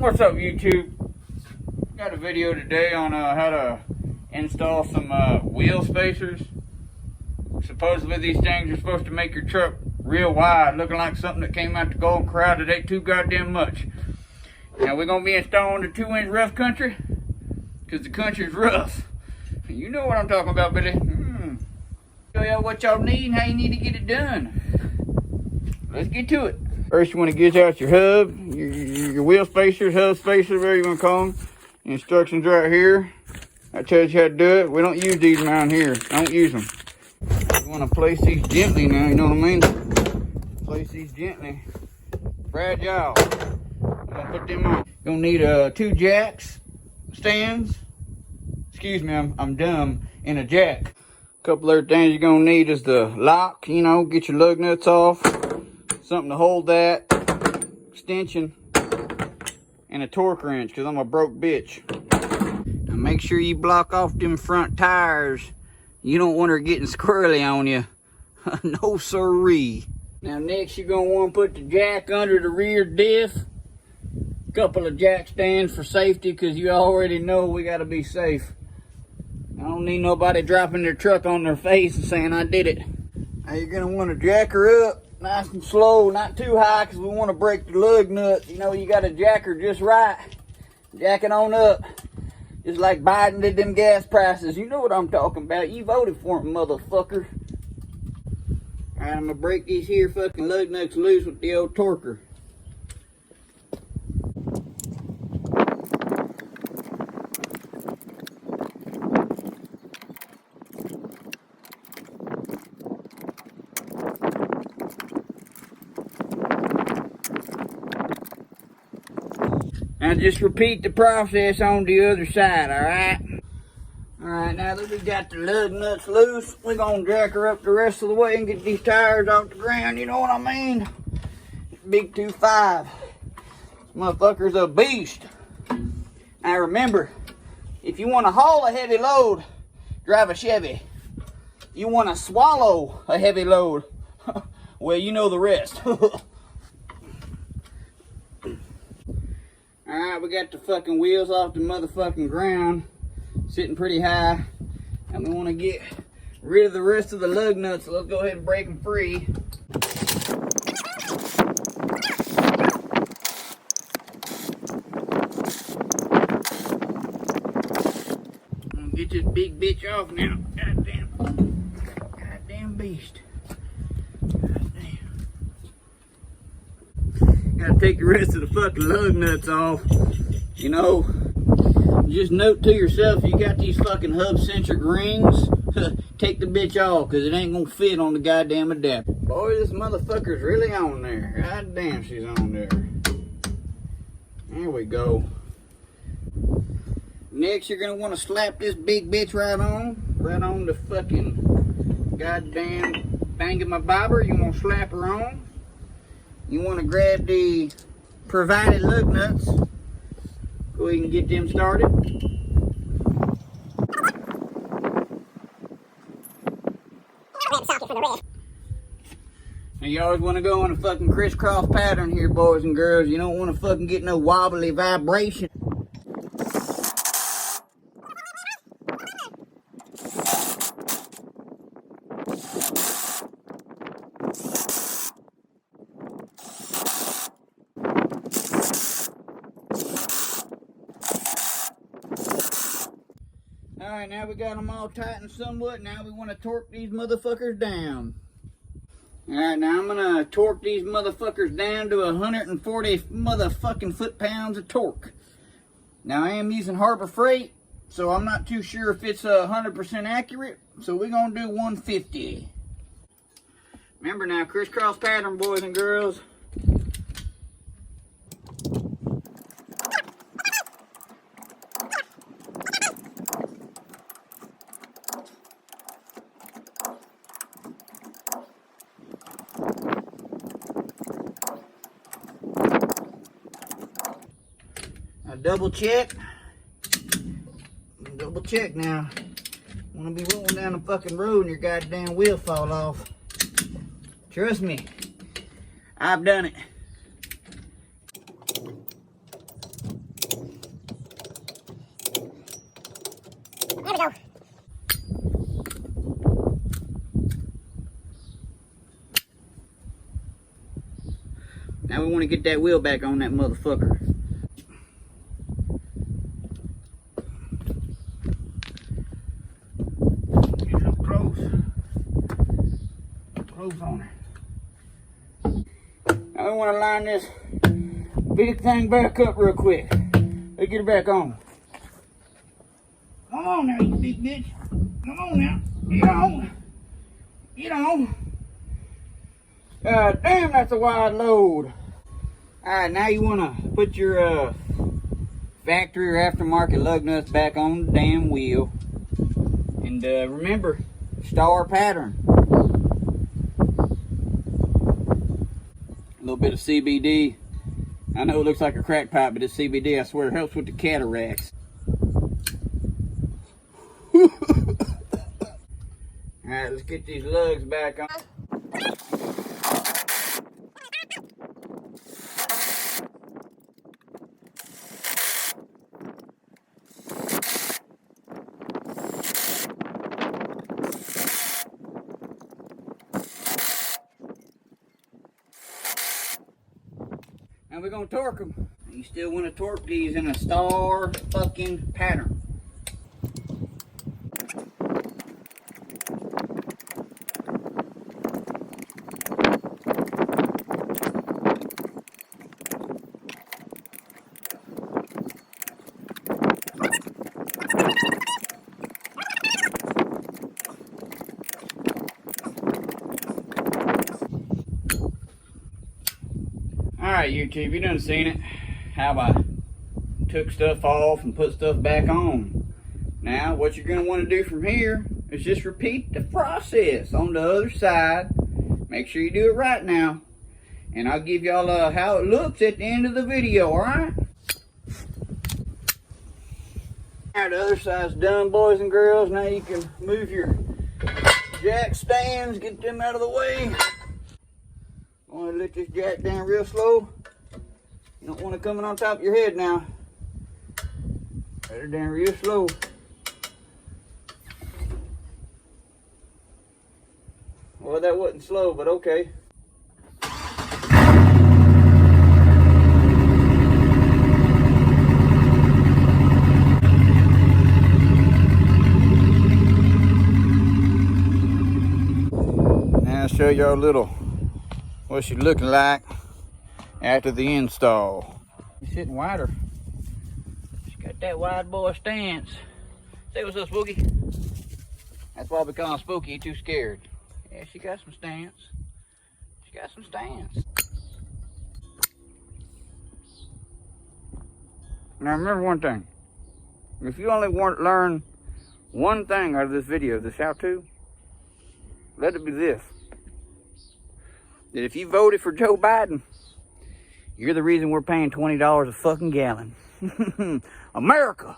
What's up, YouTube? Got a video today on how to install some wheel spacers. Supposedly these things are supposed to make your truck real wide, looking like something that came out the Golden Corral that ain't too goddamn much. Now we're gonna be installing the 2-inch rough country, cause the country's rough. You know what I'm talking about, Billy. Show y'all what y'all need and how you need to get it done. Let's get to it. First, you want to get out your hub, your wheel spacers, hub spacers, whatever you want to call them. The instructions right here. That tells you how to do it. We don't use these around here. Don't use them. You want to place these gently now, you know what I mean? Place these gently. Fragile. I'm going to put them on. You're going to need 2 jacks, stands. Excuse me, I'm dumb. And a jack. Couple other things you're going to need is the lock, you know, get your lug nuts off. Something to hold that, extension, and a torque wrench, because I'm a broke bitch. Now make sure you block off them front tires. You don't want her getting squirrely on you. No siree. Now next you're going to want to put the jack under the rear diff. Couple of jack stands for safety, because you already know we got to be safe. I don't need nobody dropping their truck on their face and saying I did it. Now you're going to want to jack her up. Nice and slow, not too high, because we want to break the lug nuts. You know, you got to jack her just right. Jack it on up. Just like Biden did them gas prices. You know what I'm talking about. You voted for him, motherfucker. Alright, I'm going to break these here fucking lug nuts loose with the old torquer. Now just repeat the process on the other side, alright? Alright, now that we got the lug nuts loose, we're gonna jack her up the rest of the way and get these tires off the ground, you know what I mean? Big 2.5. This motherfucker's a beast. Now remember, if you want to haul a heavy load, drive a Chevy. You want to swallow a heavy load, well, you know the rest. Alright, we got the fucking wheels off the motherfucking ground, sitting pretty high, and we want to get rid of the rest of the lug nuts, so let's go ahead and break them free. I'm gonna get this big bitch off now. Goddamn beast. Gotta take the rest of the fucking lug nuts off. You know, just note to yourself, you got these fucking hub-centric rings, take the bitch off, because it ain't gonna fit on the goddamn adapter. Boy, this motherfucker's really on there. God damn, she's on there. There we go. Next, you're gonna want to slap this big bitch right on the fucking goddamn thingamabobber. You want to slap her on. You want to grab the provided lug nuts. Go ahead and get them started. Now you always want to go in a fucking crisscross pattern here, boys and girls. You don't want to fucking get no wobbly vibration. Alright, now we got them all tightened somewhat. Now we want to torque these motherfuckers down. Alright, now I'm going to torque these motherfuckers down to 140 motherfucking foot-pounds of torque. Now I am using Harbor Freight, so I'm not too sure if it's 100% accurate. So we're going to do 150. Remember now, crisscross pattern, boys and girls. Double check now. Want to be rolling down the fucking road and your goddamn wheel fall off. Trust me, I've done it. Now we want to get that wheel back on that motherfucker. Get a little close. Close on her. Now we want to line this big thing back up real quick. Let's get it back on. Come on now, you big bitch. Come on now. Get on. Get on. God damn, that's a wide load. Alright, now you want to put your factory or aftermarket lug nuts back on the damn wheel. And remember, star pattern. A little bit of CBD. I know it looks like a crack pipe, but it's CBD. I swear it helps with the cataracts. Alright, let's get these lugs back on. And we're gonna torque them. You still want to torque these in a star fucking pattern. Alright, YouTube, you done seen it. How I took stuff off and put stuff back on. Now, what you're going to want to do from here is just repeat the process on the other side. Make sure you do it right now. And I'll give y'all how it looks at the end of the video, alright? Alright, the other side's done, boys and girls. Now you can move your jack stands, get them out of the way. I want to let this jack down real slow. You don't want it coming on top of your head now. Let it down real slow. Well, that wasn't slow, but okay. Now I'll show y'all a little what she's looking like after the install. She's sitting wider. She got that wide boy stance. Say what's up, Spooky. That's why we call him Spooky, he too scared. Yeah, she got some stance. She got some stance. Now remember one thing. If you only want to learn one thing out of this video, this how-to, let it be this. That if you voted for Joe Biden, you're the reason we're paying $20 a fucking gallon. America!